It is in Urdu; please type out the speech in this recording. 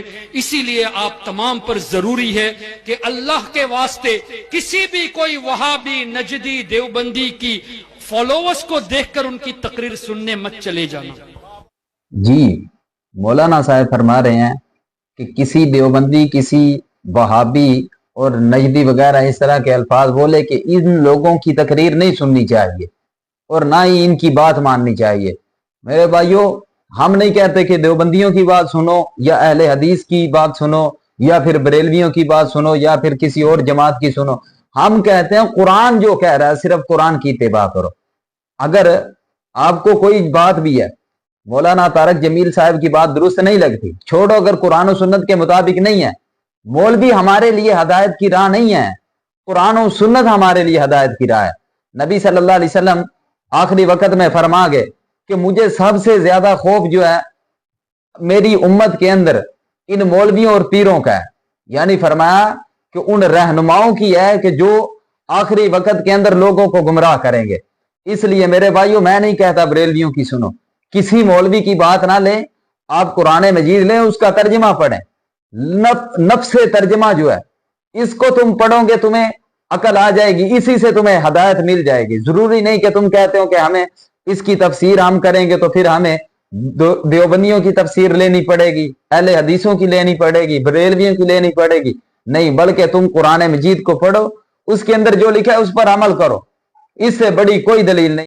ہیں. اسی لیے آپ تمام پر ضروری ہے کہ اللہ کے واسطے کسی بھی کوئی وہابی، نجدی، دیوبندی کی فالوورز کو دیکھ کر ان کی تقریر سننے مت چلے جانا. جی مولانا صاحب فرما رہے ہیں کہ کسی دیوبندی، کسی وہابی اور نجدی وغیرہ اس طرح کے الفاظ بولے کہ ان لوگوں کی تقریر نہیں سننی چاہیے اور نہ ہی ان کی بات ماننی چاہیے. میرے بھائیوں، ہم نہیں کہتے کہ دیوبندیوں کی بات سنو یا اہل حدیث کی بات سنو یا پھر بریلویوں کی بات سنو یا پھر کسی اور جماعت کی سنو. ہم کہتے ہیں قرآن جو کہہ رہا ہے صرف قرآن کی اتباع کرو. اگر آپ کو کوئی بات بھی ہے مولانا طارق جمیل صاحب کی بات درست نہیں لگتی، چھوڑو. اگر قرآن و سنت کے مطابق نہیں ہے، مولوی ہمارے لیے ہدایت کی راہ نہیں ہے، قرآن و سنت ہمارے لیے ہدایت کی راہ ہے. نبی صلی اللہ علیہ وسلم آخری وقت میں فرما گئے کہ مجھے سب سے زیادہ خوف جو ہے میری امت کے اندر ان مولویوں اور پیروں کا ہے. یعنی فرمایا کہ ان رہنماؤں کی ہے کہ جو آخری وقت کے اندر لوگوں کو گمراہ کریں گے. اس لیے میرے بھائیوں، میں نہیں کہتا بریلویوں کی سنو، کسی مولوی کی بات نہ لیں. آپ قرآن مجید لیں، اس کا ترجمہ پڑھیں. نفس ترجمہ جو ہے اس کو تم پڑھو گے تمہیں عقل آ جائے گی، اسی سے تمہیں ہدایت مل جائے گی. ضروری نہیں کہ تم کہتے ہو کہ ہمیں اس کی تفسیر ہم کریں گے تو پھر ہمیں دیوبندیوں کی تفسیر لینی پڑے گی، اہل حدیثوں کی لینی پڑے گی، بریلویوں کی لینی پڑے گی. نہیں، بلکہ تم قرآن مجید کو پڑھو، اس کے اندر جو لکھا ہے اس پر عمل کرو. اس سے بڑی کوئی دلیل نہیں.